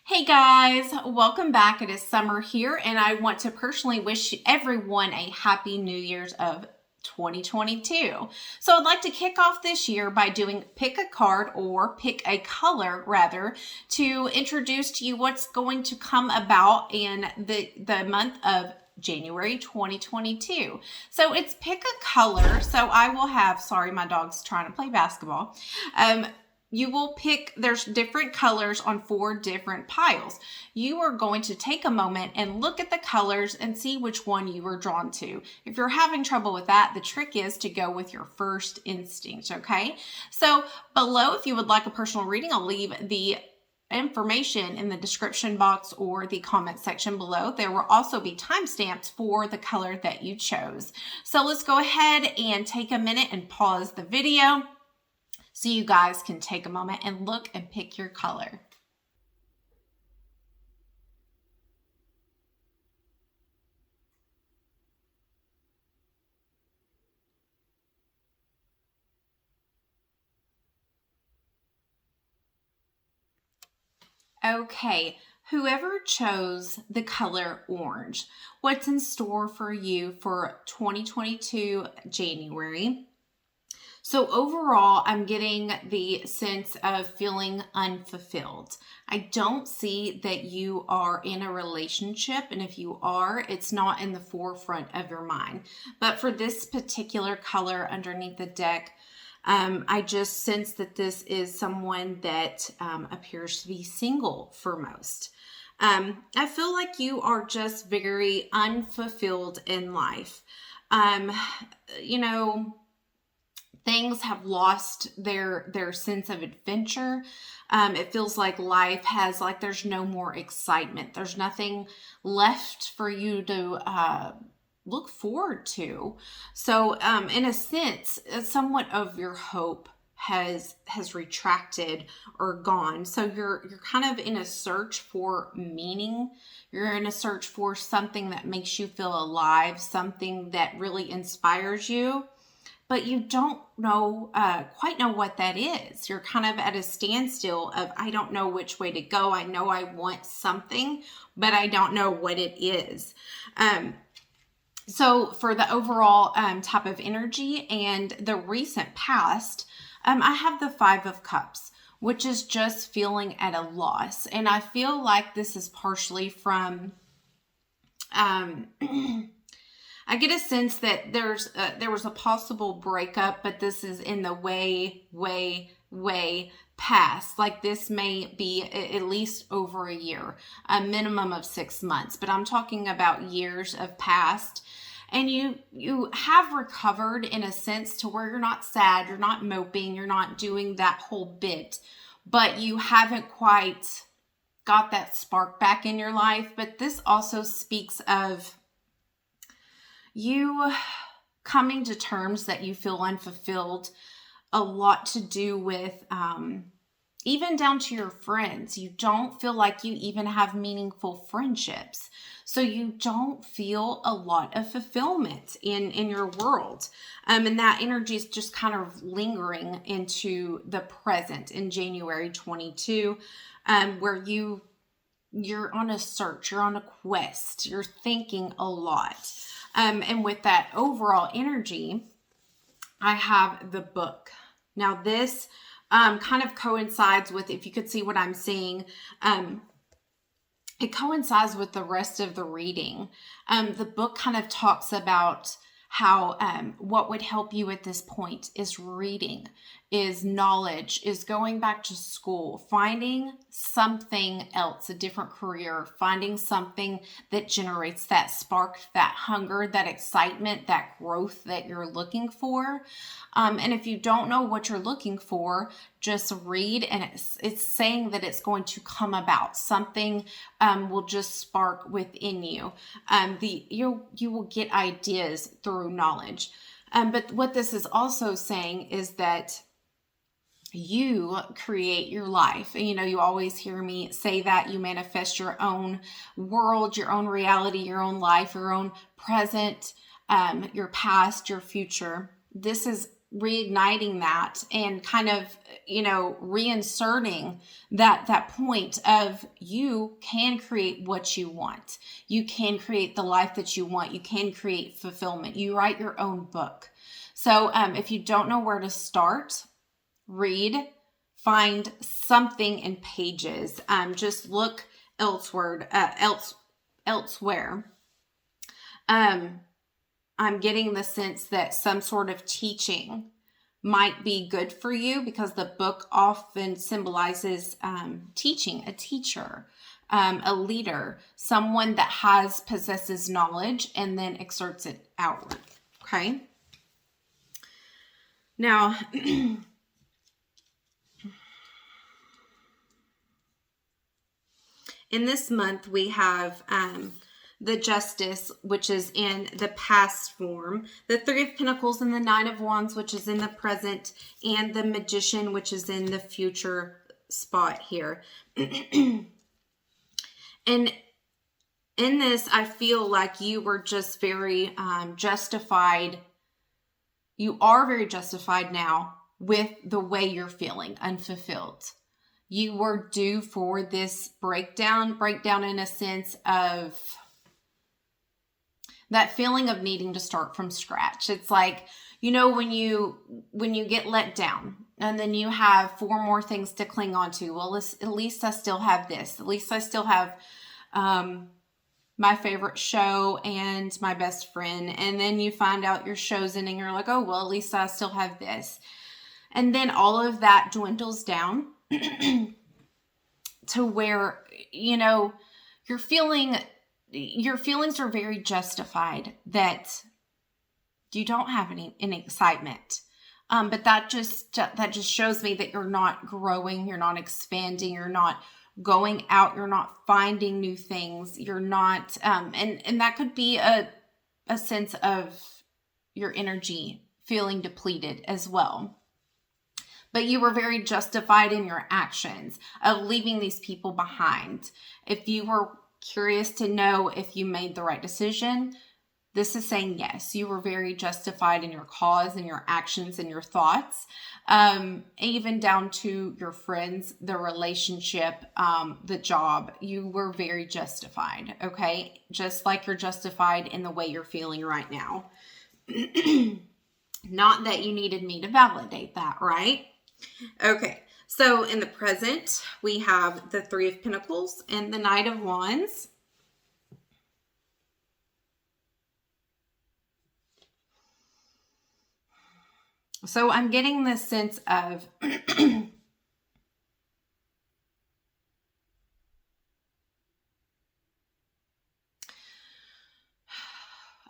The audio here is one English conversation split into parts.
Hey guys, welcome back. It is summer here, and I want to personally wish everyone a happy New Year's of 2022. So I'd like to kick off this year by doing pick a card or pick a color rather to introduce to you what's going to come about in the month of January 2022. So it's pick a color. So I will have, sorry, my dog's trying to play basketball. You will pick, there's different colors on 4 different piles. You are going to take a moment and look at the colors and see which one you were drawn to. If you're having trouble with that, the trick is to go with your first instinct, okay? So below, if you would like a personal reading, I'll leave the information in the description box or the comment section below. There will also be timestamps for the color that you chose. So let's go ahead and take a minute and pause the video so you guys can take a moment and look and pick your color. Okay, whoever chose the color orange, what's in store for you for 2022 January? So overall, I'm getting the sense of feeling unfulfilled. I don't see that you are in a relationship, and if you are, it's not in the forefront of your mind. But for this particular color underneath the deck, I just sense that this is someone that appears to be single for most. I feel like you are just very unfulfilled in life. Things have lost their sense of adventure. It feels like life has, like, there's no more excitement. There's nothing left for you to look forward to. So in a sense, somewhat of your hope has retracted or gone. So you're kind of in a search for meaning. You're in a search for something that makes you feel alive, something that really inspires you. But you don't quite know what that is. You're kind of at a standstill of, I don't know which way to go. I know I want something, but I don't know what it is. So for the overall type of energy and the recent past, I have the 5 of Cups, which is just feeling at a loss. And I feel like this is partially from... I get a sense that there was a possible breakup, but this is in the way past. Like, this may be at least over a year, a minimum of 6 months, but I'm talking about years of past. And you have recovered in a sense to where you're not sad, you're not moping, you're not doing that whole bit, but you haven't quite got that spark back in your life. But this also speaks of you coming to terms that you feel unfulfilled, a lot to do with even down to your friends. You don't feel like you even have meaningful friendships. So you don't feel a lot of fulfillment in your world. And that energy is just kind of lingering into the present in January 22, where you're on a search, you're on a quest, you're thinking a lot. And with that overall energy, I have the Book. Now this kind of coincides with, if you could see what I'm seeing, it coincides with the rest of the reading. The book kind of talks about how what would help you at this point is reading, is knowledge, is going back to school, finding something else, a different career, finding something that generates that spark, that hunger, that excitement, that growth that you're looking for. And if you don't know what you're looking for, just read, and it's saying that it's going to come about. Something will just spark within you. You will get ideas through knowledge. But what this is also saying is that you create your life. You always hear me say that you manifest your own world, your own reality, your own life, your own present, your past, your future. This is reigniting that and kind of, reinserting that point of you can create what you want. You can create the life that you want. You can create fulfillment. You write your own book. So if you don't know where to start, read, find something in Pages. Just look elsewhere. I'm getting the sense that some sort of teaching might be good for you, because the book often symbolizes teaching, a teacher, a leader, someone that possesses knowledge and then exerts it outward. Okay. Now, in this month, we have the Justice, which is in the past form, the Three of Pentacles and the Nine of Wands, which is in the present, and the Magician, which is in the future spot here. And in this, I feel like you were just very justified. You are very justified now with the way you're feeling unfulfilled. You were due for this breakdown in a sense of that feeling of needing to start from scratch. It's like, when you get let down and then you have 4 more things to cling on to. Well, at least I still have this. At least I still have my favorite show and my best friend. And then you find out your show's ending. You're like, oh, well, at least I still have this. And then all of that dwindles down to where, your feelings are very justified that you don't have any excitement. But that just shows me that you're not growing, you're not expanding, you're not going out, you're not finding new things, you're not, and that could be a sense of your energy feeling depleted as well. But you were very justified in your actions of leaving these people behind. If you were curious to know if you made the right decision, this is saying yes. You were very justified in your cause and your actions and your thoughts, even down to your friends, the relationship, the job. You were very justified, okay? Just like you're justified in the way you're feeling right now. Not that you needed me to validate that, right? Okay, so in the present, we have the Three of Pentacles and the Knight of Wands. So I'm getting this sense of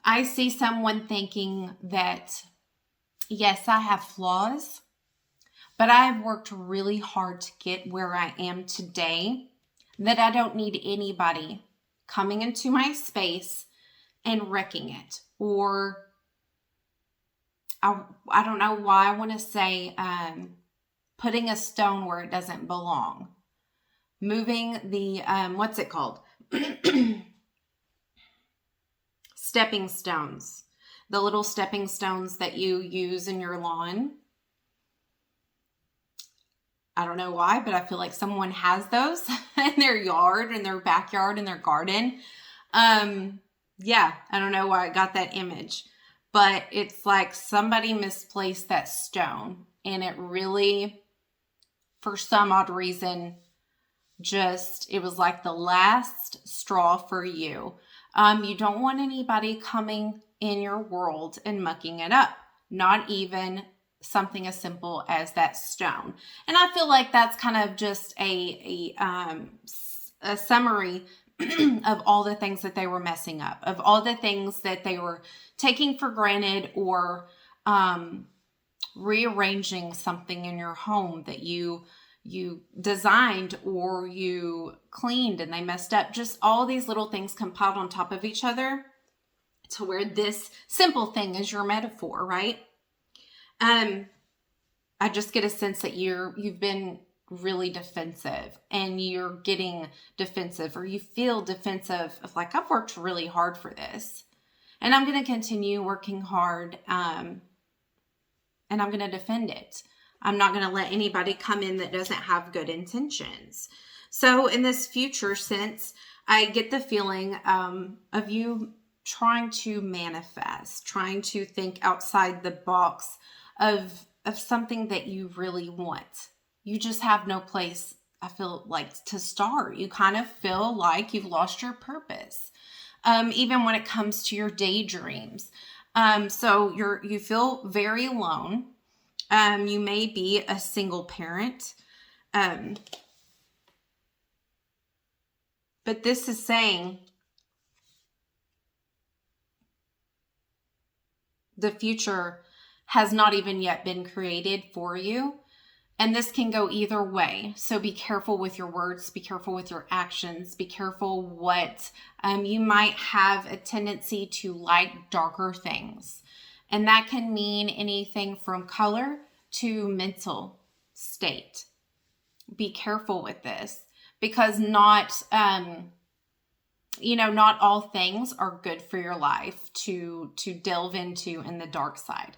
I see someone thinking that, yes, I have flaws, but I've worked really hard to get where I am today, that I don't need anybody coming into my space and wrecking it. Or I don't know why I want to say putting a stone where it doesn't belong. Moving the, what's it called? Stepping stones. The little stepping stones that you use in your lawn. I don't know why, but I feel like someone has those in their yard, in their backyard, in their garden. Yeah, I don't know why I got that image. But it's like somebody misplaced that stone. And it really, for some odd reason, it was like the last straw for you. You don't want anybody coming in your world and mucking it up. Not even something as simple as that stone. And I feel like that's kind of just a summary of all the things that they were messing up, of all the things that they were taking for granted, or rearranging something in your home that you designed or you cleaned and they messed up. Just all these little things compiled on top of each other to where this simple thing is your metaphor, right? I just get a sense that you've been really defensive, and you're getting defensive, or you feel defensive of like, I've worked really hard for this and I'm going to continue working hard. and I'm going to defend it. I'm not going to let anybody come in that doesn't have good intentions. So in this future sense, I get the feeling of you trying to manifest, trying to think outside the box of something that you really want. You just have no place, I feel like, to start. You kind of feel like you've lost your purpose. Even when it comes to your daydreams. So you feel very alone. You may be a single parent. But this is saying the future has not even yet been created for you. And this can go either way. So be careful with your words, be careful with your actions, be careful what you might have a tendency to like darker things. And that can mean anything from color to mental state. Be careful with this because not all things are good for your life to delve into in the dark side.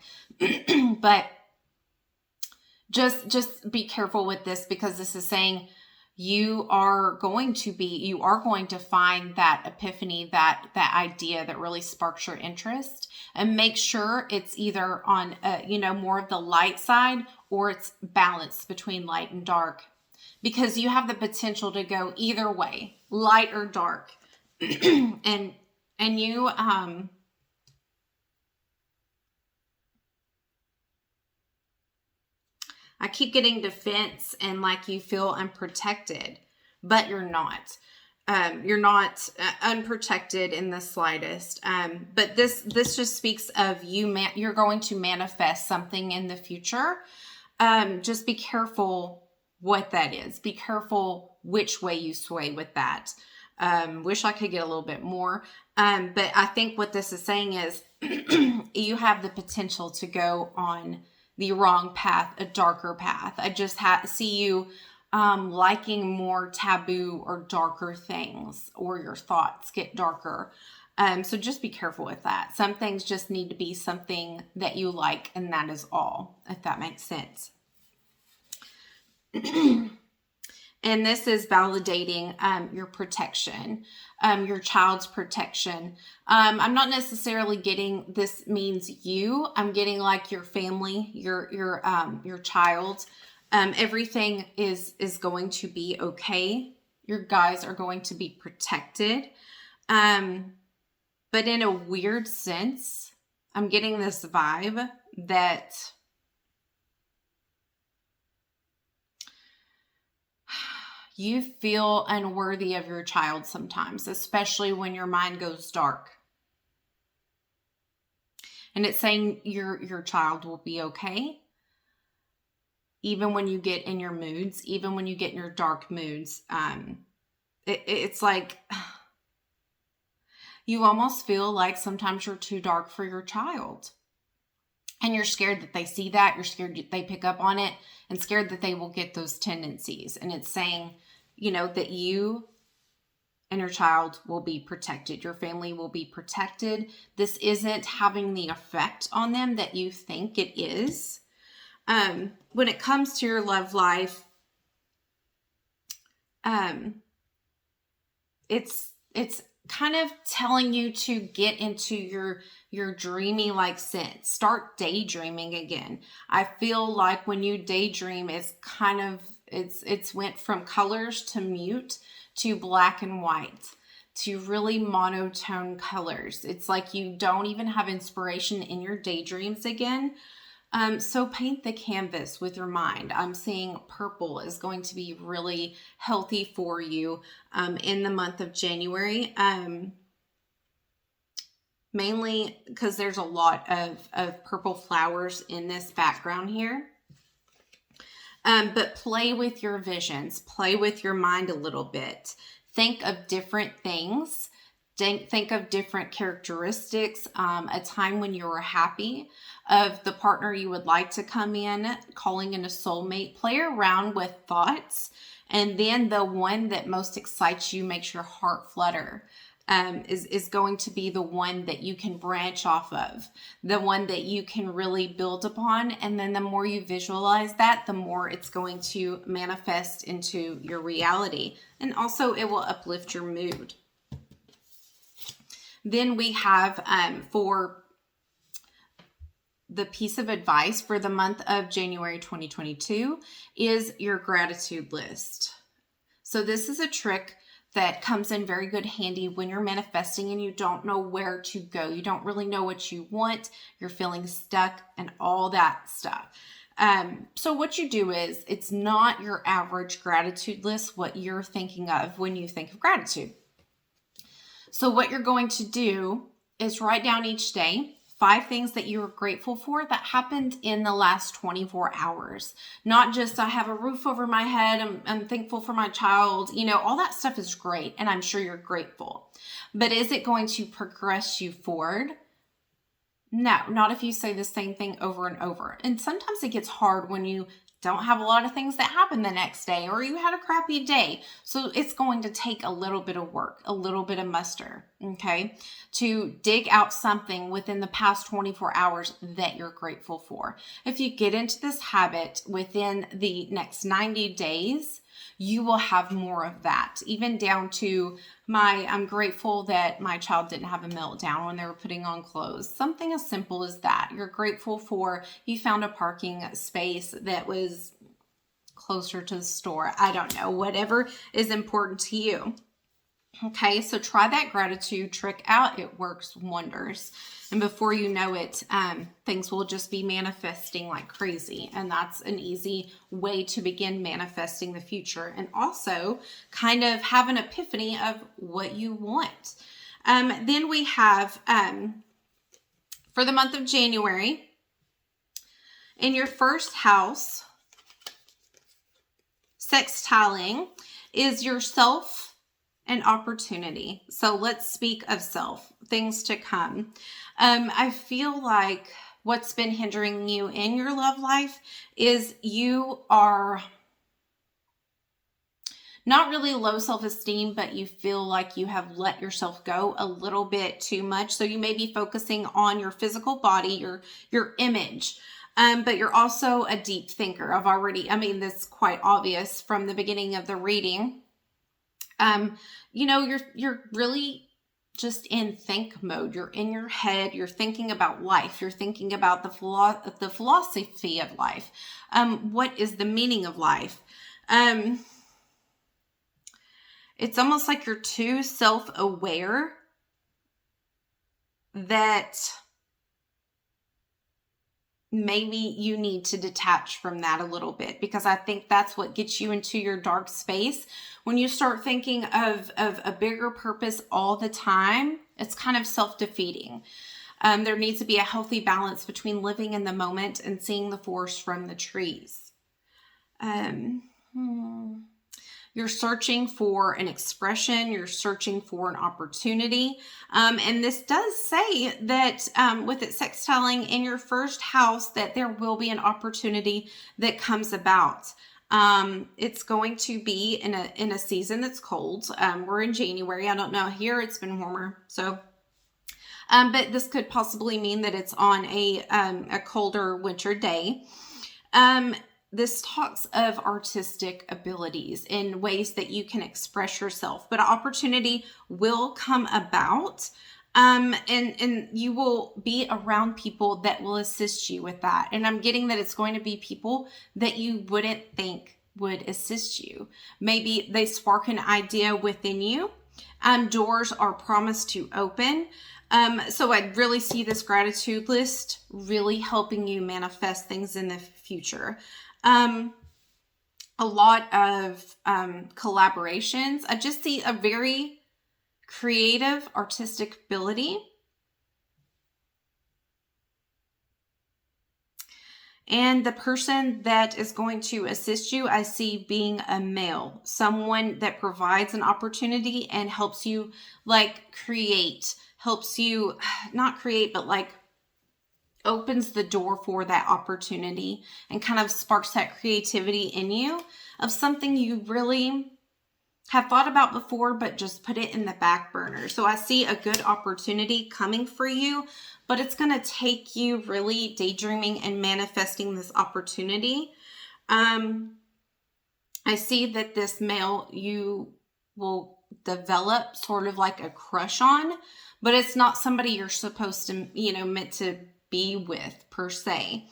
But just be careful with this because this is saying you are going to find that epiphany, that idea that really sparks your interest, and make sure it's either on more of the light side or it's balanced between light and dark, because you have the potential to go either way, light or dark. and you I keep getting defense and like you feel unprotected, but you're not. You're not unprotected in the slightest. But this just speaks of you're going to manifest something in the future. Just be careful what that is. Be careful which way you sway with that. Wish I could get a little bit more. But I think what this is saying is you have the potential to go on the wrong path, a darker path. I just see you liking more taboo or darker things, or your thoughts get darker. So just be careful with that. Some things just need to be something that you like, and that is all, if that makes sense. And this is validating your protection, your child's protection. I'm not necessarily getting this means you. I'm getting like your family, your child. Everything is going to be okay. Your guys are going to be protected. But in a weird sense, I'm getting this vibe that you feel unworthy of your child sometimes, especially when your mind goes dark. And it's saying your child will be okay. Even when you get in your moods, even when you get in your dark moods, it's like you almost feel like sometimes you're too dark for your child. And you're scared that they see that. You're scared that they pick up on it, and scared that they will get those tendencies. And it's saying, that you and your child will be protected. Your family will be protected. This isn't having the effect on them that you think it is. When it comes to your love life, it's kind of telling you to get into your dreamy like sense. Start daydreaming again. I feel like when you daydream, it's kind of it's went from colors to mute to black and white to really monotone colors. It's like you don't even have inspiration in your daydreams again. So paint the canvas with your mind. I'm seeing purple is going to be really healthy for you in the month of January. Mainly because there's a lot of purple flowers in this background here. But play with your visions. Play with your mind a little bit. Think of different things. Think of different characteristics, a time when you were happy, of the partner you would like to come in, calling in a soulmate. Play around with thoughts, and then the one that most excites you makes your heart flutter. is going to be the one that you can branch off of, the one that you can really build upon. And then the more you visualize that, the more it's going to manifest into your reality. And also it will uplift your mood. Then we have for the piece of advice for the month of January 2022 is your gratitude list. So this is a trick that comes in very good handy when you're manifesting and you don't know where to go. You don't really know what you want. You're feeling stuck and all that stuff. So what you do is, it's not your average gratitude list, what you're thinking of when you think of gratitude. So what you're going to do is write down each day 5 things that you are grateful for that happened in the last 24 hours. Not just, I have a roof over my head, I'm thankful for my child. You know, all that stuff is great, and I'm sure you're grateful. But is it going to progress you forward? No, not if you say the same thing over and over. And sometimes it gets hard when you don't have a lot of things that happen the next day, or you had a crappy day. So it's going to take a little bit of work, a little bit of muster, okay, to dig out something within the past 24 hours that you're grateful for. If you get into this habit within the next 90 days, you will have more of that, even down to I'm grateful that my child didn't have a meltdown when they were putting on clothes. Something as simple as that. You're grateful for you found a parking space that was closer to the store. I don't know, whatever is important to you. Okay, so try that gratitude trick out. It works wonders. And before you know it, things will just be manifesting like crazy. And that's an easy way to begin manifesting the future. And also kind of have an epiphany of what you want. Then we have, for the month of January, in your first house, sextiling is yourself and opportunity. So let's speak of self, things to come. I feel like what's been hindering you in your love life is you are not really low self-esteem, but you feel like you have let yourself go a little bit too much. So you may be focusing on your physical body, your image. But you're also a deep thinker. That's quite obvious from the beginning of the reading. You're really just in think mode. You're in your head. You're thinking about life. You're thinking about the philosophy of life. What is the meaning of life? It's almost like you're too self-aware that maybe you need to detach from that a little bit, because I think that's what gets you into your dark space. When you start thinking of a bigger purpose all the time, it's kind of self-defeating. There needs to be a healthy balance between living in the moment and seeing the forest from the trees. You're searching for an expression. You're searching for an opportunity. And this does say that with it sextiling in your first house, that there will be an opportunity that comes about. It's going to be in a season that's cold. We're in January. I don't know. Here it's been warmer. So, but this could possibly mean that it's on a colder winter day. This talks of artistic abilities in ways that you can express yourself, but an opportunity will come about. And you will be around people that will assist you with that. And I'm getting that it's going to be people that you wouldn't think would assist you. Maybe they spark an idea within you. Doors are promised to open. So I really see this gratitude list really helping you manifest things in the future. A lot of collaborations. I just see a very creative, artistic ability. And the person that is going to assist you, I see being a male, someone that provides an opportunity and helps you not create, but opens the door for that opportunity and kind of sparks that creativity in you of something you really have thought about before, but just put it in the back burner. So I see a good opportunity coming for you, but it's going to take you really daydreaming and manifesting this opportunity. I see that this male you will develop sort of like a crush on, but it's not somebody you're supposed to, meant to be with per se.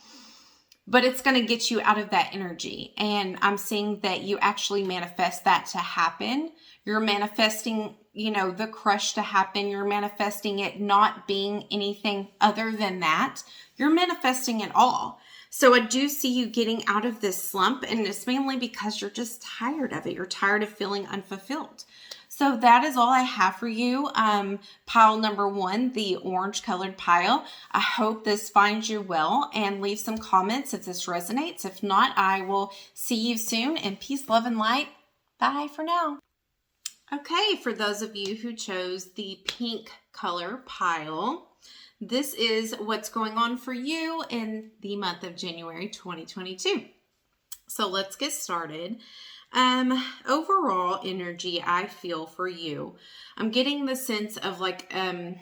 But it's going to get you out of that energy. And I'm seeing that you actually manifest that to happen. You're manifesting, the crush to happen. You're manifesting it not being anything other than that. You're manifesting it all. So I do see you getting out of this slump, and it's mainly because you're just tired of it. You're tired of feeling unfulfilled. So that is all I have for you. Pile number 1, the orange colored pile. I hope this finds you well, and leave some comments if this resonates. If not, I will see you soon, and peace, love, and light. Bye for now. Okay, for those of you who chose the pink color pile, this is what's going on for you in the month of January 2022. So let's get started. Overall energy I feel for you, I'm getting the sense of like a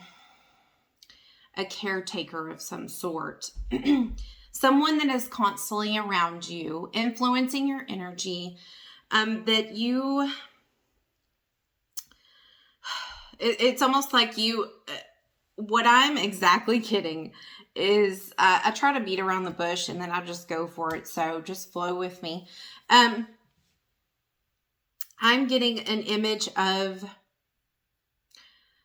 caretaker of some sort. Someone that is constantly around you, influencing your energy, that you, it's almost like you, what I'm exactly getting is, I try to beat around the bush and then I just go for it. So just flow with me. I'm getting an image of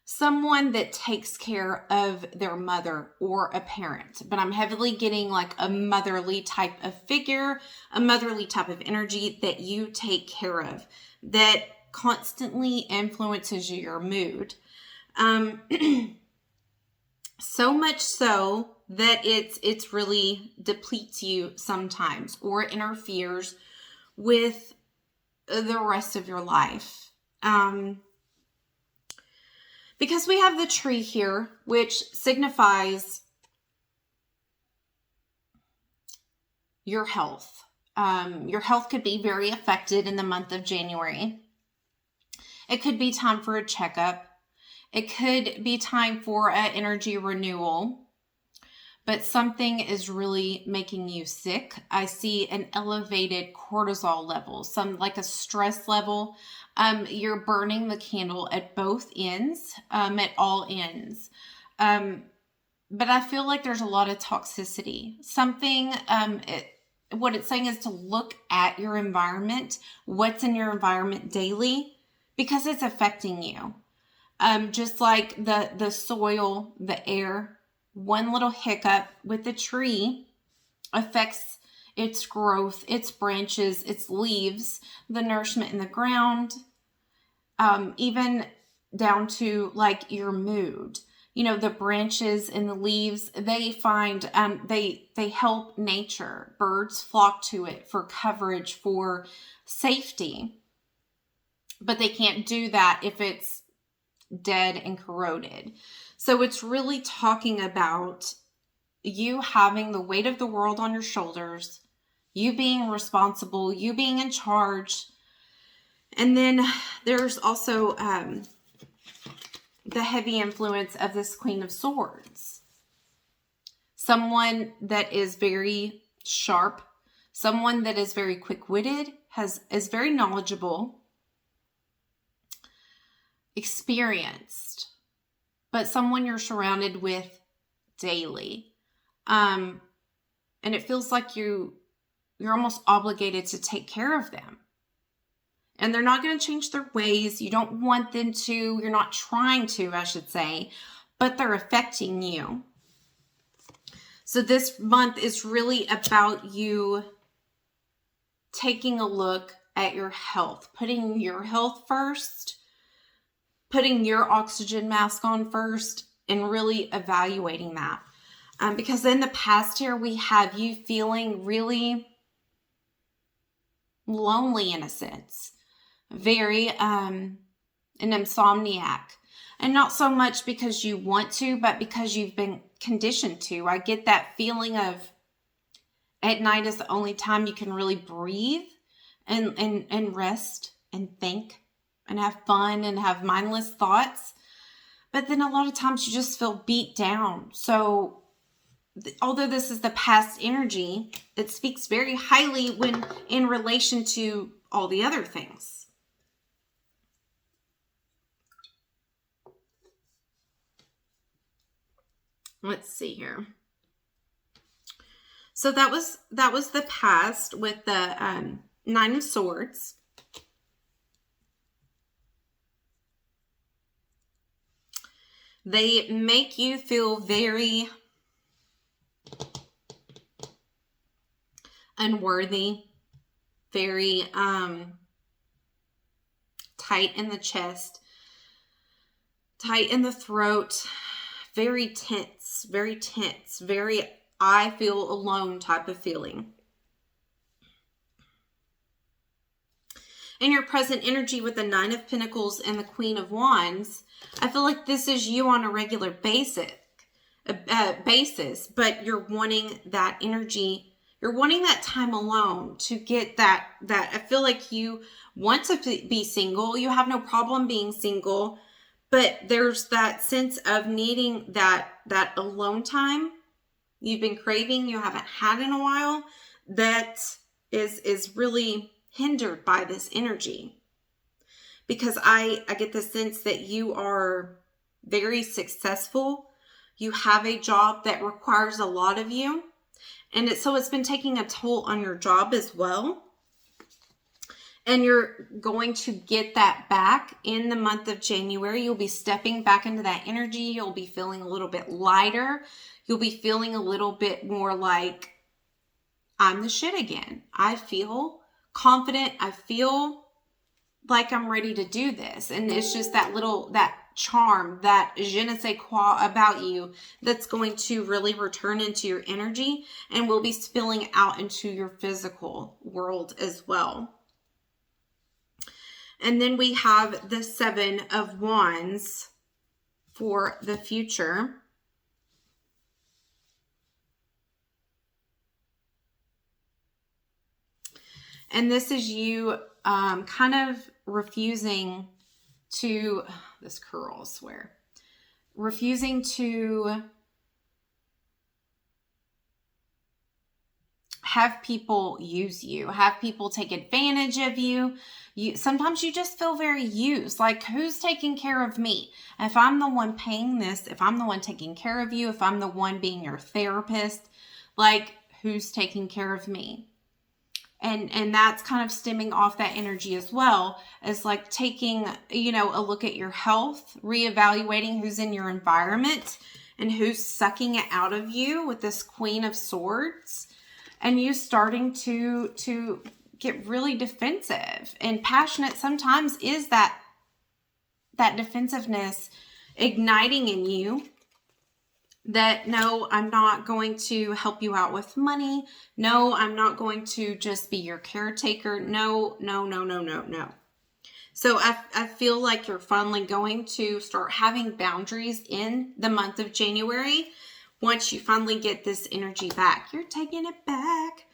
someone that takes care of their mother or a parent, but I'm heavily getting like a motherly type of figure, a motherly type of energy that you take care of, that constantly influences your mood. So much so that it's really depletes you sometimes, or interferes with the rest of your life. Because we have the tree here, which signifies your health. Your health could be very affected in the month of January. It could be time for a checkup. It could be time for an energy renewal. But something is really making you sick. I see an elevated cortisol level, some like a stress level. You're burning the candle at both ends, at all ends. But I feel like there's a lot of toxicity. Something, what it's saying is to look at your environment, what's in your environment daily, because it's affecting you. Just like the soil, the air. One little hiccup with the tree affects its growth, its branches, its leaves, the nourishment in the ground, even down to like your mood. The branches and the leaves, they find, they help nature. Birds flock to it for coverage, for safety. But they can't do that if it's dead and corroded. So it's really talking about you having the weight of the world on your shoulders, you being responsible, you being in charge. And then there's also the heavy influence of this Queen of Swords. Someone that is very sharp, someone that is very quick-witted, is very knowledgeable, experienced, but someone you're surrounded with daily. And it feels like you're almost obligated to take care of them. And they're not going to change their ways. You don't want them to. You're not trying to, I should say. But they're affecting you. So this month is really about you taking a look at your health. Putting your health first. Putting your oxygen mask on first. And really evaluating that. Because in the past here, we have you feeling really lonely in a sense. Very an insomniac. And not so much because you want to, but because you've been conditioned to. I get that feeling of at night is the only time you can really breathe and rest and think. and have fun and have mindless thoughts. But then a lot of times you just feel beat down. So although this is the past energy, it speaks very highly when in relation to all the other things. Let's see here. So that was the past with the Nine of Swords. They make you feel very unworthy, very tight in the chest, tight in the throat, very tense, very I feel alone type of feeling. In your present energy with the Nine of Pentacles and the Queen of Wands, I feel like this is you on a regular basis, but you're wanting that energy. You're wanting that time alone to get that I feel like you want to be single. You have no problem being single, but there's that sense of needing that alone time you've been craving, you haven't had in a while, that is really hindered by this energy. Because I get the sense that you are very successful. You have a job that requires a lot of you. And so it's been taking a toll on your job as well. And you're going to get that back in the month of January. You'll be stepping back into that energy. You'll be feeling a little bit lighter. You'll be feeling a little bit more like, I'm the shit again. I feel confident. I feel like I'm ready to do this. And it's just that charm, that je ne sais quoi about you that's going to really return into your energy and will be spilling out into your physical world as well. And then we have the Seven of Wands for the future. And this is you kind of refusing to, this curl, I swear, refusing to have people use you, have people take advantage of you. Sometimes you just feel very used, like who's taking care of me? If I'm the one paying this, if I'm the one taking care of you, if I'm the one being your therapist, like who's taking care of me? And that's kind of stemming off that energy as well, as like taking, a look at your health, reevaluating who's in your environment and who's sucking it out of you with this Queen of Swords, and you starting to get really defensive and passionate. Sometimes is that defensiveness igniting in you. That, no, I'm not going to help you out with money. No, I'm not going to just be your caretaker. No. So I feel like you're finally going to start having boundaries in the month of January. Once you finally get this energy back, you're taking it back.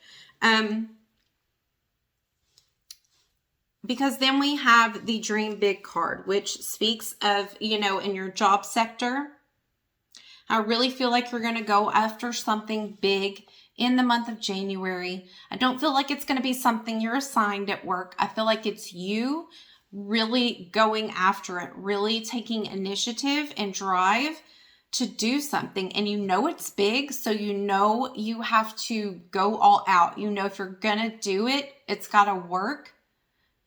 Because then we have the Dream Big card, which speaks of, in your job sector, I really feel like you're going to go after something big in the month of January. I don't feel like it's going to be something you're assigned at work. I feel like it's you really going after it, really taking initiative and drive to do something. And it's big, so you have to go all out. If you're going to do it, it's got to work.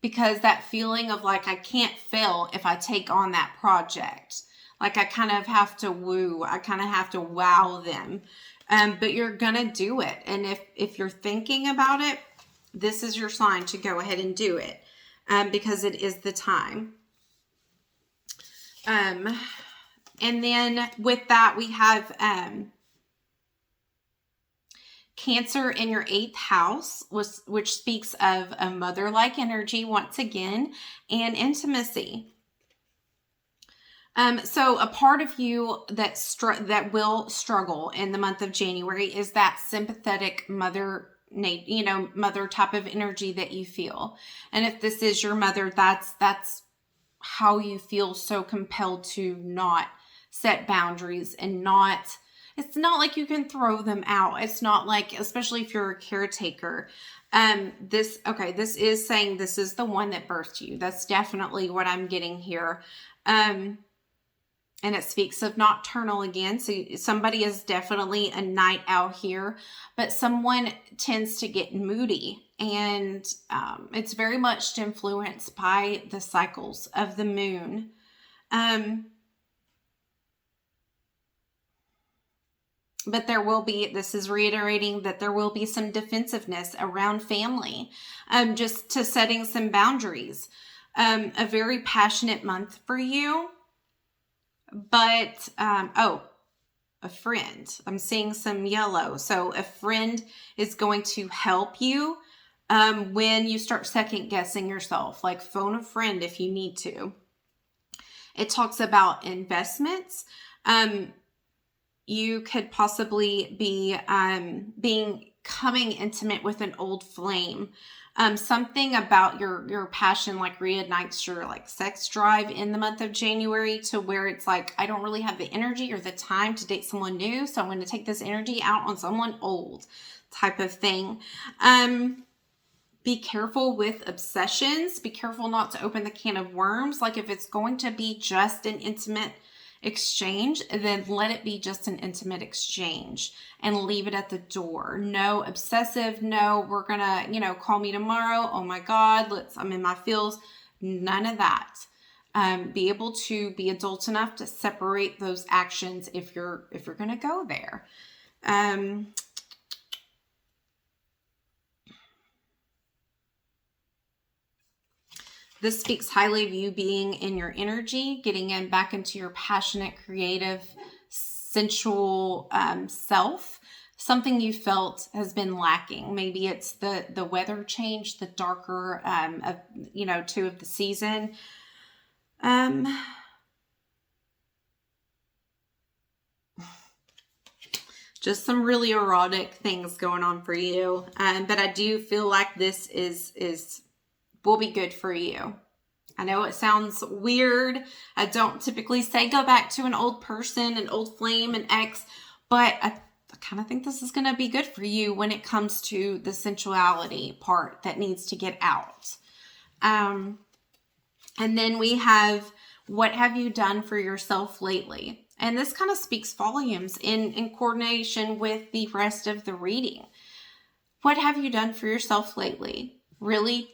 Because that feeling of like, I can't fail if I take on that project. Like I kind of have to woo. I kind of have to wow them. But you're going to do it. And if you're thinking about it, this is your sign to go ahead and do it. Because it is the time. And then with that, we have Cancer in your 8th house, which speaks of a mother-like energy once again, and intimacy. So a part of you that will struggle in the month of January is that sympathetic mother type of energy that you feel. And if this is your mother, that's how you feel so compelled to not set boundaries and not, it's not like you can throw them out. It's not like, especially if you're a caretaker. This is saying this is the one that birthed you. That's definitely what I'm getting here. And it speaks of nocturnal again. So somebody is definitely a night owl here, but someone tends to get moody, and it's very much influenced by the cycles of the moon. But there will be, this is reiterating that there will be some defensiveness around family, just to setting some boundaries. A very passionate month for you. But, a friend. I'm seeing some yellow. So a friend is going to help you when you start second guessing yourself. Like, phone a friend if you need to. It talks about investments. You could possibly be becoming intimate with an old flame. Something about your passion like reignites your like sex drive in the month of January, to where it's like, I don't really have the energy or the time to date someone new, so I'm going to take this energy out on someone old, type of thing. Be careful with obsessions. Be careful not to open the can of worms. Like, if it's going to be just an intimate exchange, then let it be just an intimate exchange and leave it at the door. No obsessive, no, we're gonna, call me tomorrow. Oh my God, I'm in my feels. None of that. Be able to be adult enough to separate those actions if you're gonna go there. This speaks highly of you being in your energy, getting back into your passionate, creative, sensual self. Something you felt has been lacking. Maybe it's the weather change, the darker, two of the season. Just some really erotic things going on for you. But I do feel like this will be good for you. I know it sounds weird. I don't typically say go back to an old person, an old flame, an ex, but I kind of think this is going to be good for you when it comes to the sensuality part that needs to get out. And then we have, what have you done for yourself lately? And this kind of speaks volumes in coordination with the rest of the reading. What have you done for yourself lately? Really,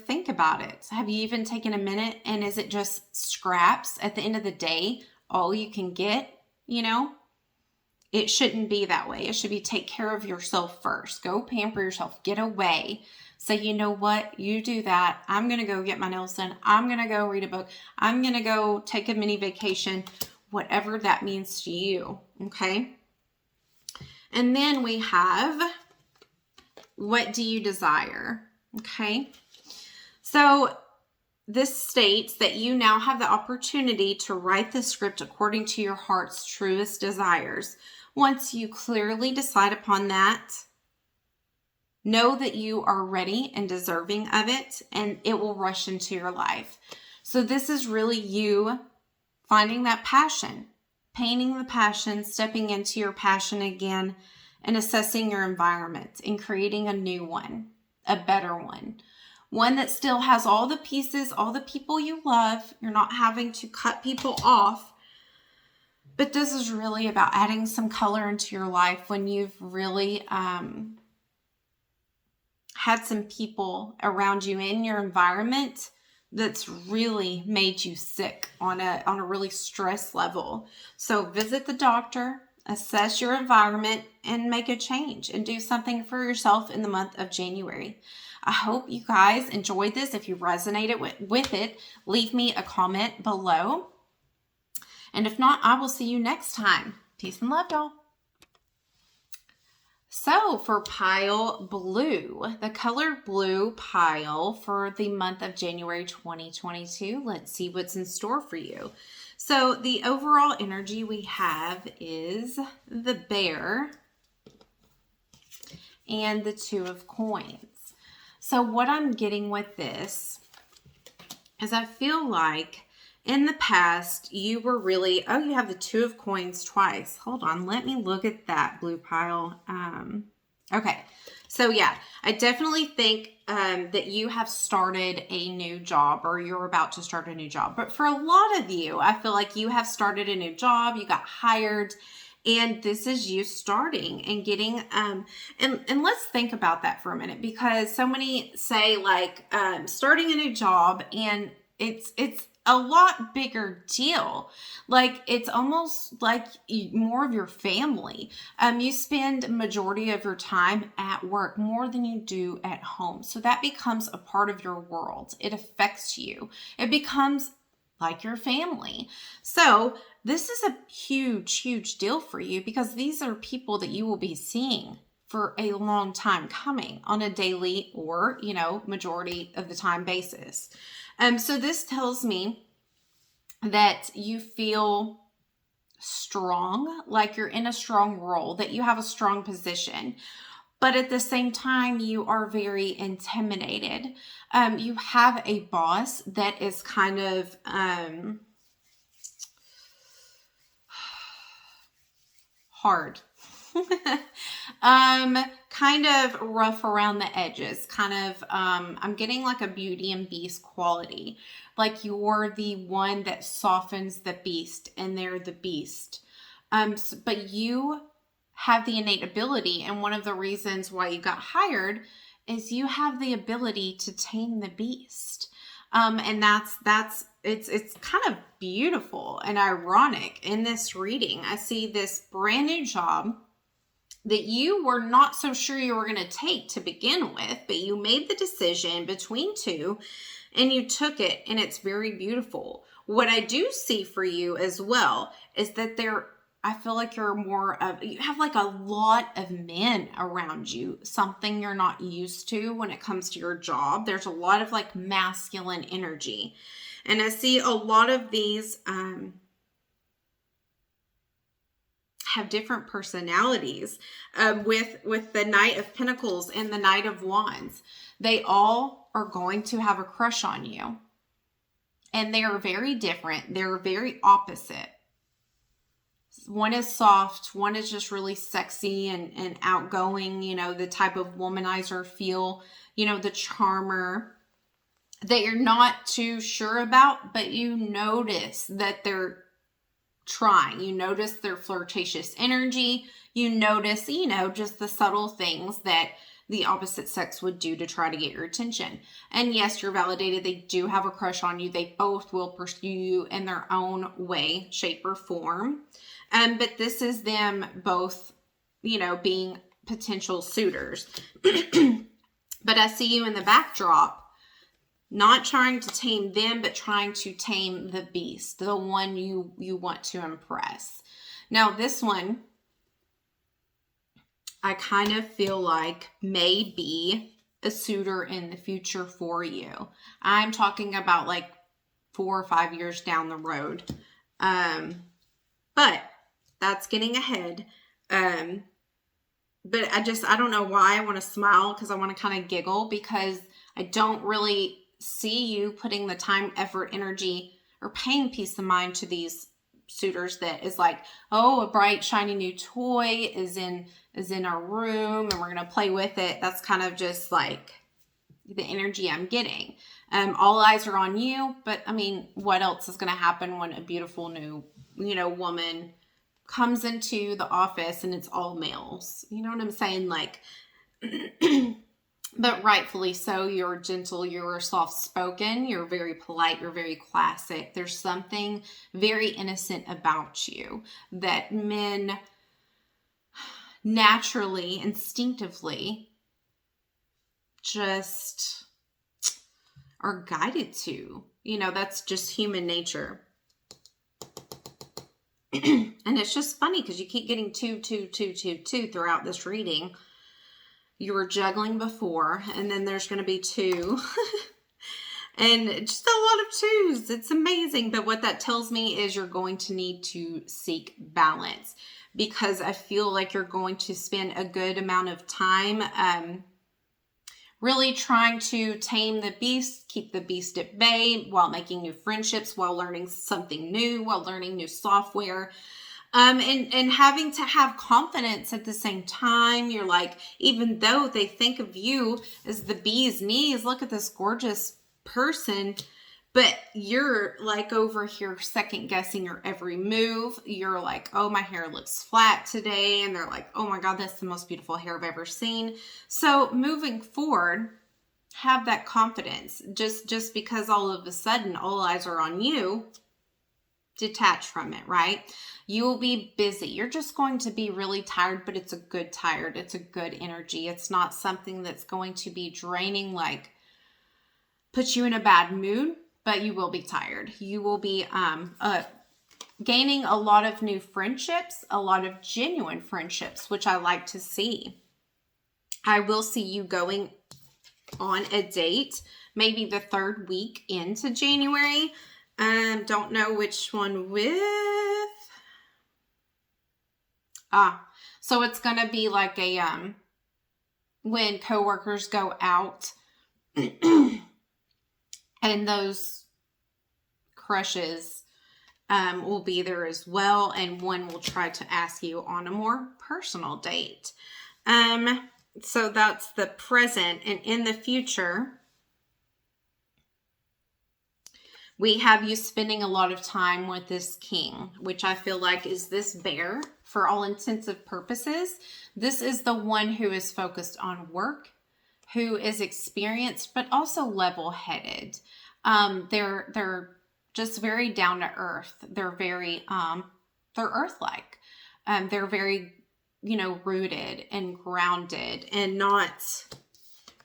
think about it. Have you even taken a minute? And is it just scraps at the end of the day, all you can get? It shouldn't be that way. It should be take care of yourself first. Go pamper yourself. Get away. Say, you know what? You do that. I'm going to go get my nails done. I'm going to go read a book. I'm going to go take a mini vacation. Whatever that means to you. Okay? And then we have, what do you desire? Okay, so this states that you now have the opportunity to write the script according to your heart's truest desires. Once you clearly decide upon that, know that you are ready and deserving of it, and it will rush into your life. So this is really you finding that passion, painting the passion, stepping into your passion again, and assessing your environment and creating a new one. A better one that still has all the pieces, all the people you love. You're not having to cut people off. But this is really about adding some color into your life when you've really had some people around you in your environment that's really made you sick on a really stress level. So visit the doctor, assess your environment, and make a change and do something for yourself in the month of January. I hope you guys enjoyed this. If you resonated with it, leave me a comment below. And if not, I will see you next time. Peace and love, y'all. So for pile blue, the color blue pile for the month of January 2022, let's see what's in store for you. So the overall energy we have is the bear and the 2 of coins. So what I'm getting with this is I feel like in the past, you were really, oh, you have the Two of Coins twice. Hold on. Let me look at that blue pile. Okay. So yeah, I definitely think that you have started a new job, or you're about to start a new job. But for a lot of you, I feel like you have started a new job, you got hired, and this is you starting and getting, and let's think about that for a minute, because so many say like, starting a new job, and it's a lot bigger deal. Like, it's almost like more of your family. You spend majority of your time at work more than you do at home. So that becomes a part of your world. It affects you. It becomes like your family. So this is a huge, huge deal for you, because these are people that you will be seeing for a long time coming on a daily or, majority of the time basis. So this tells me that you feel strong, like you're in a strong role, that you have a strong position, but at the same time, you are very intimidated. You have a boss that is kind of, hard. Kind of rough around the edges, kind of, I'm getting like a Beauty and Beast quality. Like you're the one that softens the beast and they're the beast. But you have the innate ability. And one of the reasons why you got hired is you have the ability to tame the beast. And it's kind of beautiful and ironic in this reading. I see this brand new job that you were not so sure you were going to take to begin with, but you made the decision between two and you took it, and it's very beautiful. What I do see for you as well is that I feel like you have like a lot of men around you, something you're not used to when it comes to your job. There's a lot of like masculine energy. And I see a lot of these have different personalities. With the Knight of Pentacles and the Knight of Wands, they all are going to have a crush on you. And they are very different. They're very opposite. One is soft, one is just really sexy and outgoing, the type of womanizer feel, the charmer that you're not too sure about, but you notice that they're trying. You notice their flirtatious energy. You notice, just the subtle things that the opposite sex would do to try to get your attention. And yes, you're validated. They do have a crush on you. They both will pursue you in their own way, shape, or form. But this is them both, being potential suitors. But I see you in the backdrop, not trying to tame them, but trying to tame the beast, the one you want to impress. Now, this one, I kind of feel like may be a suitor in the future for you. I'm talking about like 4 or 5 years down the road. But that's getting ahead. But I don't know why I want to smile, because I want to kind of giggle, because I don't really see you putting the time, effort, energy, or paying peace of mind to these suitors that is like, oh, a bright, shiny new toy is in our room and we're going to play with it. That's kind of just like the energy I'm getting. All eyes are on you, but I mean, what else is going to happen when a beautiful new, woman comes into the office and it's all males? You know what I'm saying? Like, but rightfully so. You're gentle, you're soft-spoken, you're very polite, you're very classic. There's something very innocent about you that men naturally, instinctively just are guided to. That's just human nature. And it's just funny because you keep getting 2, 2, 2, 2, 2 throughout this reading. You were juggling before, and then there's going to be 2. And just a lot of 2s. It's amazing. But what that tells me is you're going to need to seek balance, because I feel like you're going to spend a good amount of time really trying to tame the beast, keep the beast at bay while making new friendships, while learning something new, while learning new software. And having to have confidence at the same time. You're like, even though they think of you as the bee's knees, look at this gorgeous person, but you're like over here second guessing your every move. You're like, oh, my hair looks flat today. And they're like, oh my God, that's the most beautiful hair I've ever seen. So moving forward, have that confidence. Just because all of a sudden all eyes are on you, detach from it, right? You will be busy. You're just going to be really tired, but it's a good tired. It's a good energy. It's not something that's going to be draining, like put you in a bad mood, but you will be tired. You will be gaining a lot of new friendships, a lot of genuine friendships, which I like to see. I will see you going on a date, maybe the third week into January. Don't know which one with. So it's going to be like a, when coworkers go out and those crushes, will be there as well. And one will try to ask you on a more personal date. So that's the present. And in the future, we have you spending a lot of time with this king, which I feel like is this bear for all intensive purposes. This is the one who is focused on work, who is experienced, but also level-headed. They're just very down to earth. They're very, they're earth-like. They're very, rooted and grounded and not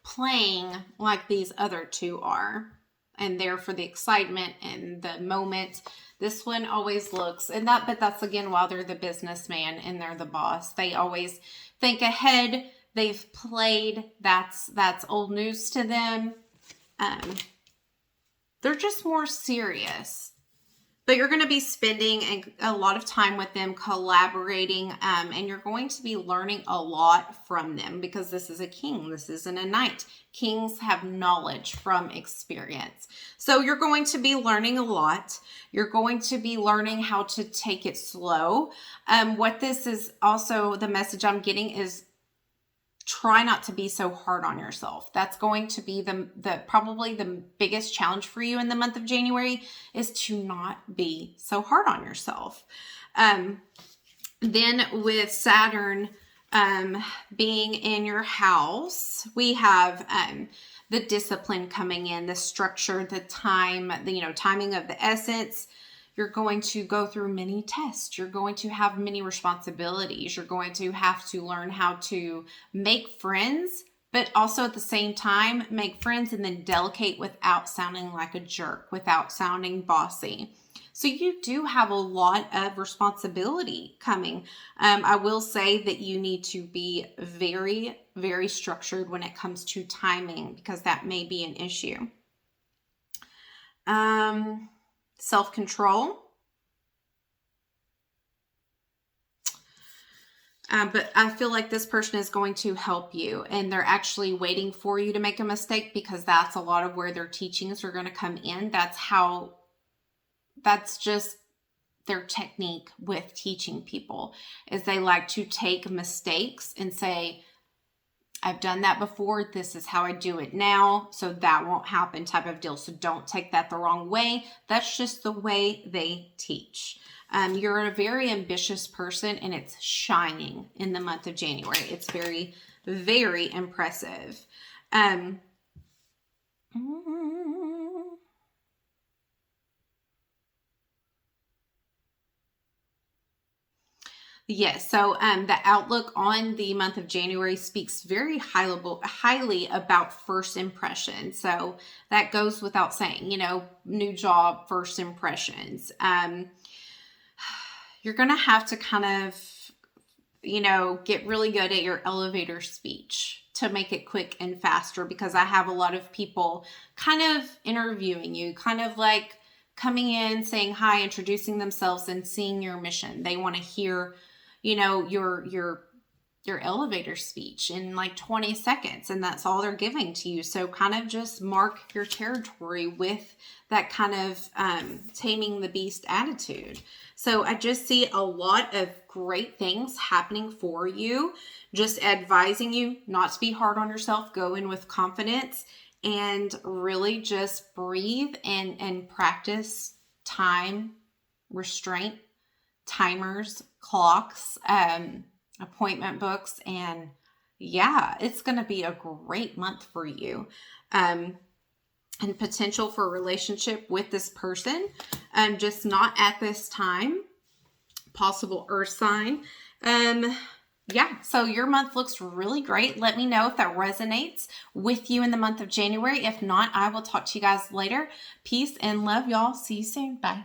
playing like these other two are. And there for the excitement and the moment. This one always looks, but that's again while they're the businessman and they're the boss. They always think ahead. They've played. That's old news to them. They're just more serious. But you're going to be spending a lot of time with them, collaborating, and you're going to be learning a lot from them because this is a king. This isn't a knight. Kings have knowledge from experience. So you're going to be learning a lot. You're going to be learning how to take it slow. What this is also, the message I'm getting is try not to be so hard on yourself. That's going to be probably the biggest challenge for you in the month of January, is to not be so hard on yourself. Then with Saturn being in your house, we have the discipline coming in, the structure, the time, timing of the essence. You're going to go through many tests. You're going to have many responsibilities. You're going to have to learn how to make friends, but also at the same time, make friends and then delegate without sounding like a jerk, without sounding bossy. So you do have a lot of responsibility coming. I will say that you need to be very, very structured when it comes to timing, because that may be an issue. Self-control. But I feel like this person is going to help you, and they're actually waiting for you to make a mistake, because that's a lot of where their teachings are going to come in. That's just their technique with teaching people, is they like to take mistakes and say, I've done that before. This is how I do it now. So that won't happen, type of deal. So don't take that the wrong way. That's just the way they teach. You're a very ambitious person, and it's shining in the month of January. It's very, very impressive. Yes, so the outlook on the month of January speaks very highly about first impressions. So that goes without saying, new job, first impressions. You're going to have to kind of, get really good at your elevator speech to make it quick and faster, because I have a lot of people kind of interviewing you, kind of like coming in, saying hi, introducing themselves, and seeing your mission. They want to hear your your elevator speech in like 20 seconds, and that's all they're giving to you. So kind of just mark your territory with that kind of taming the beast attitude. So I just see a lot of great things happening for you. Just advising you not to be hard on yourself. Go in with confidence and really just breathe and practice time, restraint, timers, clocks, appointment books, and yeah, it's going to be a great month for you. And potential for a relationship with this person, just not at this time. Possible earth sign. Yeah, so your month looks really great. Let me know if that resonates with you in the month of January. If not, I will talk to you guys later. Peace and love, y'all. See you soon. Bye.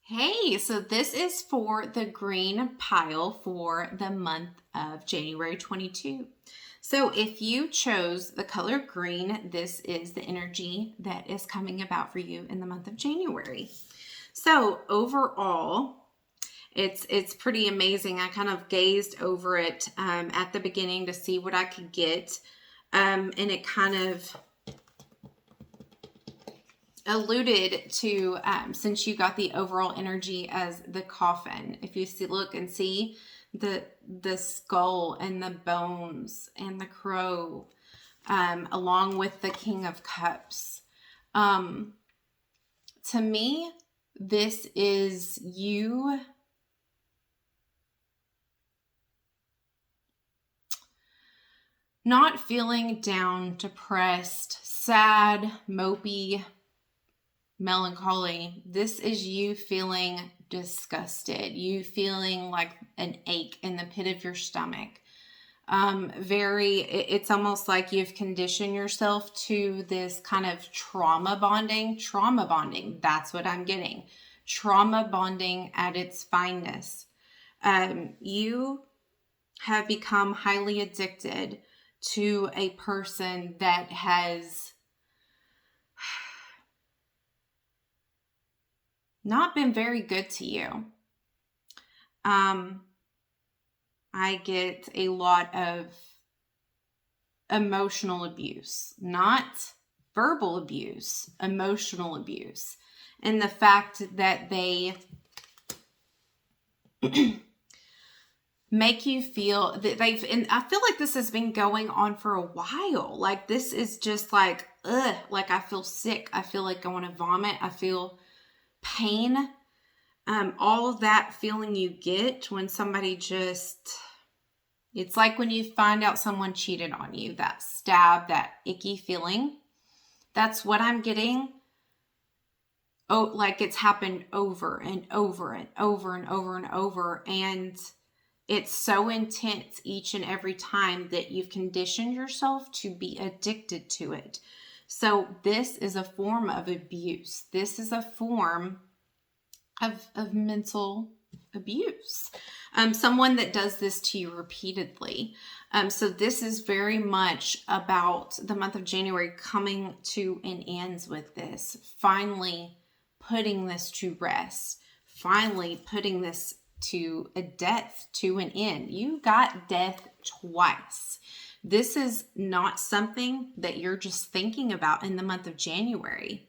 Hey, so this is for the green pile for the month of January 22. So if you chose the color green, this is the energy that is coming about for you in the month of January. So overall, it's pretty amazing. I kind of gazed over it at the beginning to see what I could get. And it kind of alluded to, since you got the overall energy as the coffin. If you look and see the skull and the bones and the crow, along with the King of Cups. To me, this is you not feeling down, depressed, sad, mopey, melancholy. This is you feeling disgusted, you feeling like an ache in the pit of your stomach. It's almost like you've conditioned yourself to this kind of trauma bonding. That's what I'm getting. Trauma bonding at its finest. You have become highly addicted to a person that has not been very good to you. I get a lot of emotional abuse, not verbal abuse, emotional abuse. And the fact that they make you feel that and I feel like this has been going on for a while. Like this is just like, like I feel sick. I feel like I want to vomit. I feel pain. All of that feeling you get when somebody it's like when you find out someone cheated on you, that stab, that icky feeling. That's what I'm getting. Oh, like it's happened over and over and over and over and over. And it's so intense each and every time that you've conditioned yourself to be addicted to it. So this is a form of abuse. This is a form of mental abuse. Someone that does this to you repeatedly. So this is very much about the month of January coming to an end with this. Finally putting this to rest. Finally putting this to a death, to an end. You got death twice. This is not something that you're just thinking about in the month of January.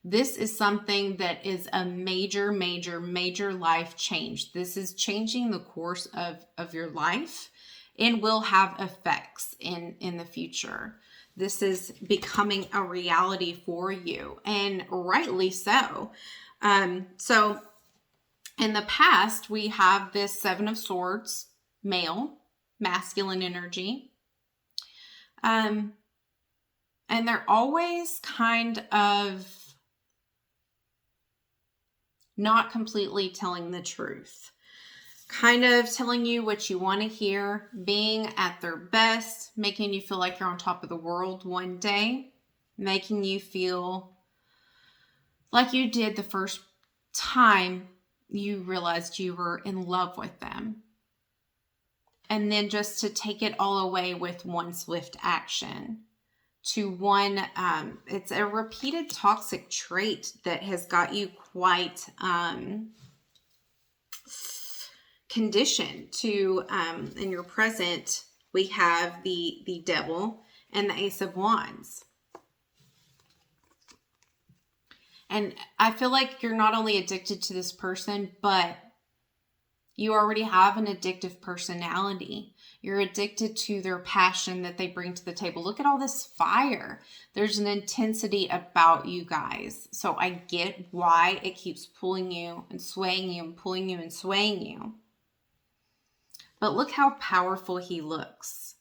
This is something that is a major, major, major life change. This is changing the course of your life and will have effects in the future. This is becoming a reality for you, and rightly so. So in the past, we have this Seven of Swords, male, masculine energy. And they're always kind of not completely telling the truth. Kind of telling you what you want to hear, being at their best, making you feel like you're on top of the world one day, making you feel like you did the first time you realized you were in love with them. And then just to take it all away with one swift action. It's a repeated toxic trait that has got you quite conditioned to, in your present, we have the Devil and the Ace of Wands. And I feel like you're not only addicted to this person, but you already have an addictive personality. You're addicted to their passion that they bring to the table. Look at all this fire. There's an intensity about you guys. So I get why it keeps pulling you and swaying you and pulling you and swaying you. But look how powerful he looks.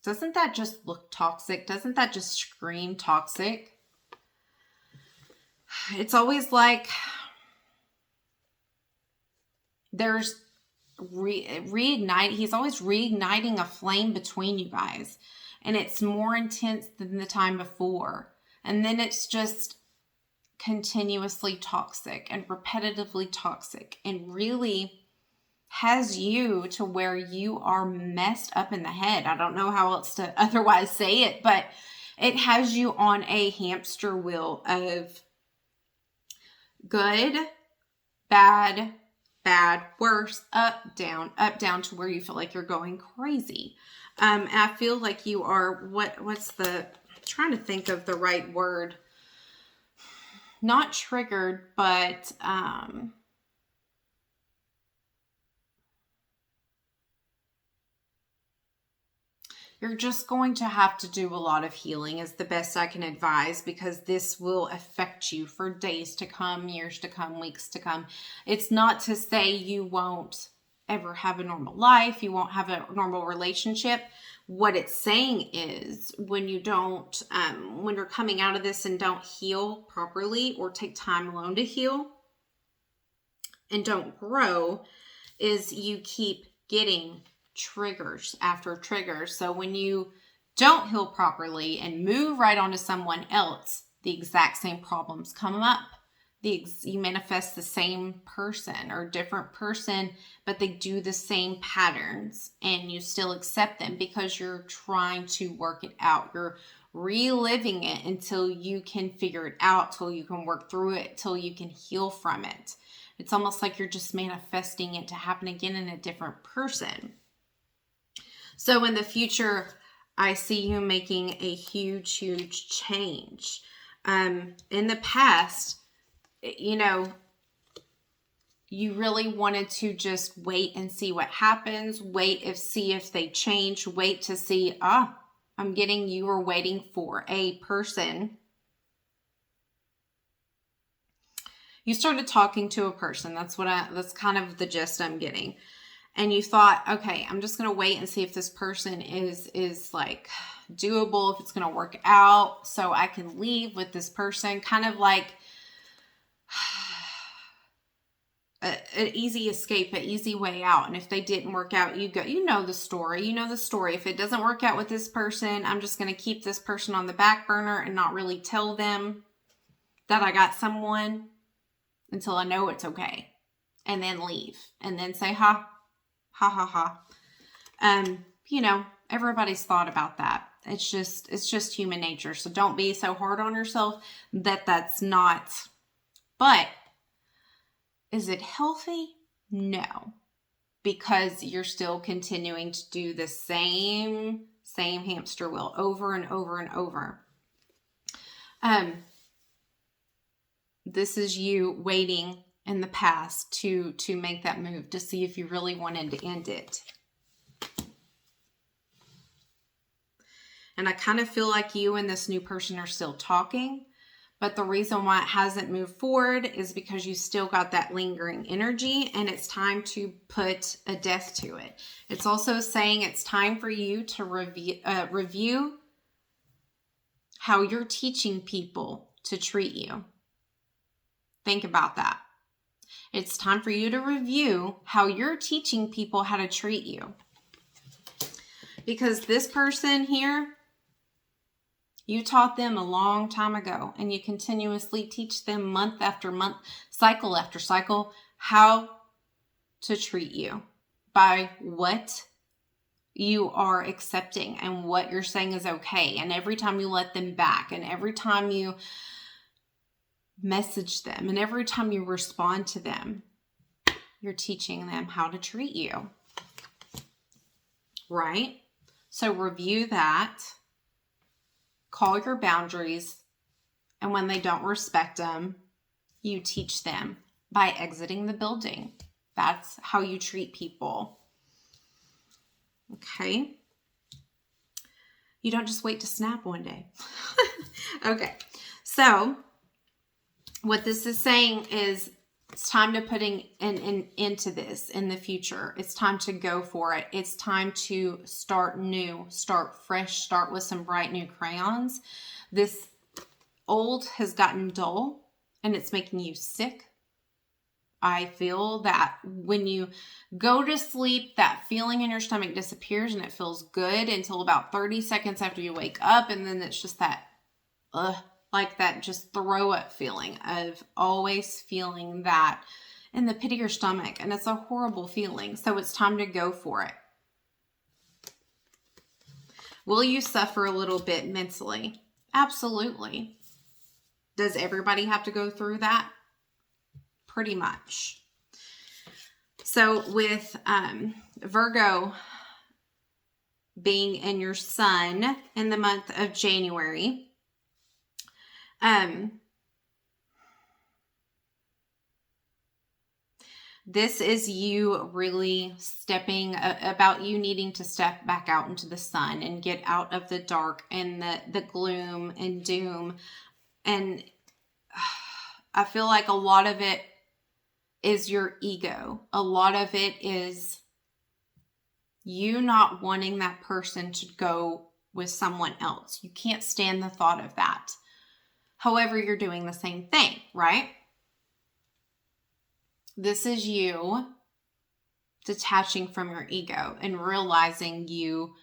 Doesn't that just look toxic? Doesn't that just scream toxic? It's always like there's he's always reigniting a flame between you guys. And it's more intense than the time before. And then it's just continuously toxic and repetitively toxic and really has you to where you are messed up in the head. I don't know how else to otherwise say it, but it has you on a hamster wheel of good, bad, worse, up, down to where you feel like you're going crazy. And I feel like you are, I'm trying to think of the right word. Not triggered, but, you're just going to have to do a lot of healing is the best I can advise, because this will affect you for days to come, years to come, weeks to come. It's not to say you won't ever have a normal life, you won't have a normal relationship. What it's saying is when you don't, when you're coming out of this and don't heal properly or take time alone to heal and don't grow, is you keep getting triggers after triggers. So when you don't heal properly and move right onto someone else, the exact same problems come up. You manifest the same person or different person, but they do the same patterns and you still accept them because you're trying to work it out. You're reliving it until you can figure it out, till you can work through it, till you can heal from it. It's almost like you're just manifesting it to happen again in a different person. So in the future, I see you making a huge, huge change. In the past, you know, you really wanted to just wait and see what happens, see if they change, wait to see, I'm getting, you were waiting for a person. You started talking to a person. That's kind of the gist I'm getting. And you thought, okay, I'm just going to wait and see if this person is like doable, if it's going to work out so I can leave with this person. Kind of like an easy escape, an easy way out. And if they didn't work out, you know the story. If it doesn't work out with this person, I'm just going to keep this person on the back burner and not really tell them that I got someone until I know it's okay. And then leave. And then say, ha. You know, everybody's thought about that. It's just human nature. So don't be so hard on yourself that's not. But is it healthy? No, because you're still continuing to do the same hamster wheel over and over and over. This is you waiting in the past to make that move, to see if you really wanted to end it. And I kind of feel like you and this new person are still talking, but the reason why it hasn't moved forward is because you still got that lingering energy and it's time to put a death to it. It's also saying it's time for you to review how you're teaching people to treat you. Think about that. It's time for you to review how you're teaching people how to treat you. Because this person here, you taught them a long time ago, and you continuously teach them month after month, cycle after cycle, how to treat you by what you are accepting and what you're saying is okay. And every time you let them back, and every time you message them, and every time you respond to them, you're teaching them how to treat you. Right? So review that. Call your boundaries. And when they don't respect them, you teach them by exiting the building. That's how you treat people. Okay? You don't just wait to snap one day. Okay. So what this is saying is it's time to putting into this in the future. It's time to go for it. It's time to start new, start fresh, start with some bright new crayons. This old has gotten dull and it's making you sick. I feel that when you go to sleep, that feeling in your stomach disappears and it feels good until about 30 seconds after you wake up. And then it's just that, like that just throw up feeling of always feeling that in the pit of your stomach. And it's a horrible feeling. So it's time to go for it. Will you suffer a little bit mentally? Absolutely. Does everybody have to go through that? Pretty much. So with Virgo being in your sun in the month of January, this is you really stepping about you needing to step back out into the sun and get out of the dark and the gloom and doom. And I feel like a lot of it is your ego. A lot of it is you not wanting that person to go with someone else. You can't stand the thought of that. However, you're doing the same thing, right? This is you detaching from your ego and realizing you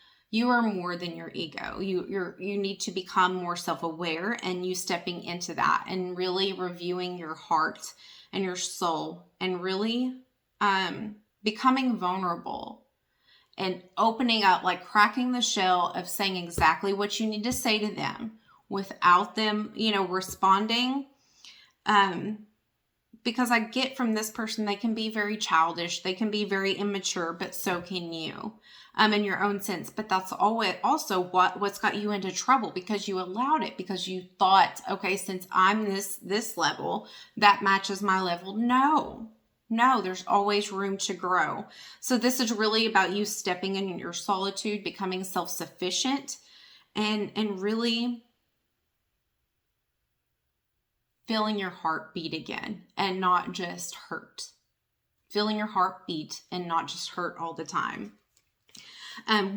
are more than your ego. You need to become more self-aware, and you stepping into that and really reviewing your heart and your soul and really becoming vulnerable and opening up, like cracking the shell of saying exactly what you need to say to them without them, responding. Because I get from this person, they can be very childish. They can be very immature, but so can you, in your own sense. But that's also what's got you into trouble, because you allowed it, because you thought, okay, since I'm this level, that matches my level. No, there's always room to grow. So this is really about you stepping in your solitude, becoming self-sufficient, and really feeling your heart beat again and not just hurt. Feeling your heart beat and not just hurt all the time.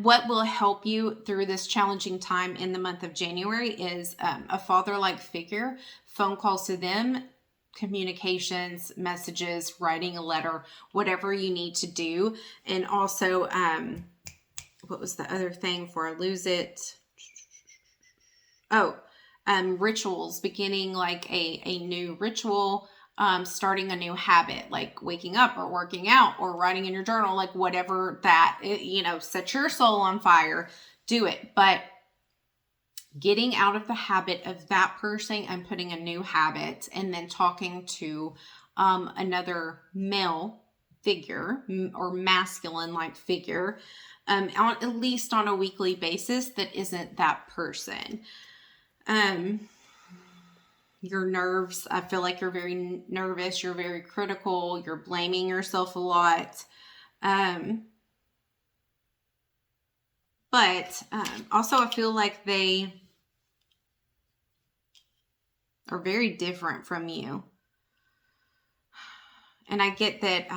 What will help you through this challenging time in the month of January is a father-like figure, phone calls to them, communications, messages, writing a letter, whatever you need to do. And also, what was the other thing before I lose it? Rituals, beginning like a new ritual, starting a new habit, like waking up or working out or writing in your journal, like whatever that, set your soul on fire, do it. But getting out of the habit of that person and putting a new habit, and then talking to another male figure or masculine like figure, at least on a weekly basis, that isn't that person. Your nerves, I feel like you're very nervous, you're very critical, you're blaming yourself a lot. But also I feel like they are very different from you. And I get that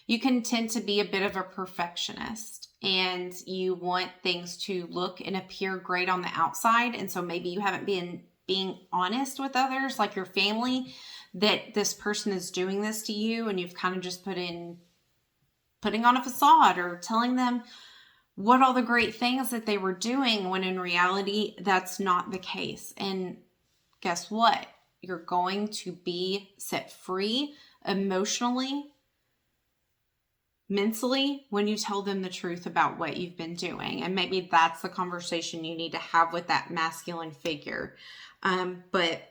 you can tend to be a bit of a perfectionist, and you want things to look and appear great on the outside. And so maybe you haven't been being honest with others, like your family, that this person is doing this to you, and you've kind of just putting on a facade or telling them what all the great things that they were doing, when in reality, that's not the case. And guess what? You're going to be set free emotionally, mentally, when you tell them the truth about what you've been doing. And maybe that's the conversation you need to have with that masculine figure. But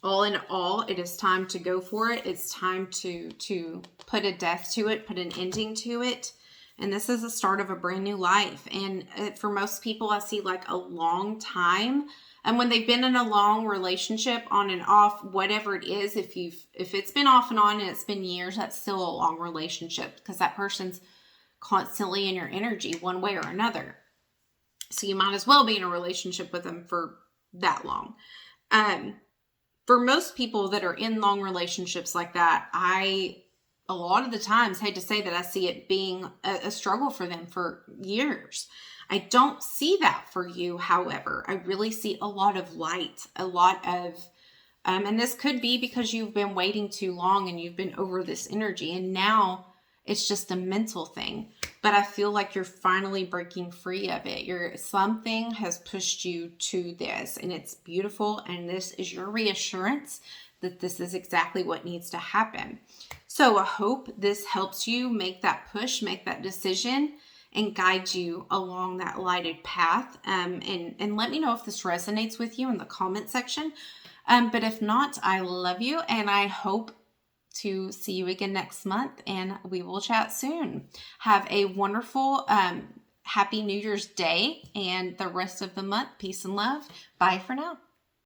all in all, it is time to go for it. It's time to put a death to it, put an ending to it. And this is the start of a brand new life. And for most people, I see like a long time. And when they've been in a long relationship, on and off, whatever it is, if it's been off and on and it's been years, that's still a long relationship, because that person's constantly in your energy one way or another. So you might as well be in a relationship with them for that long. For most people that are in long relationships like that, a lot of the times, hate to say that, I see it being a struggle for them for years. I don't see that for you, however. I really see a lot of light, a lot of, and this could be because you've been waiting too long and you've been over this energy, and now it's just a mental thing. But I feel like you're finally breaking free of it. Something has pushed you to this, and it's beautiful. And this is your reassurance that this is exactly what needs to happen. So I hope this helps you make that push, make that decision, and guide you along that lighted path. And let me know if this resonates with you in the comment section. But if not, I love you, and I hope to see you again next month, and we will chat soon. Have a wonderful, happy New Year's Day and the rest of the month. Peace and love. Bye for now.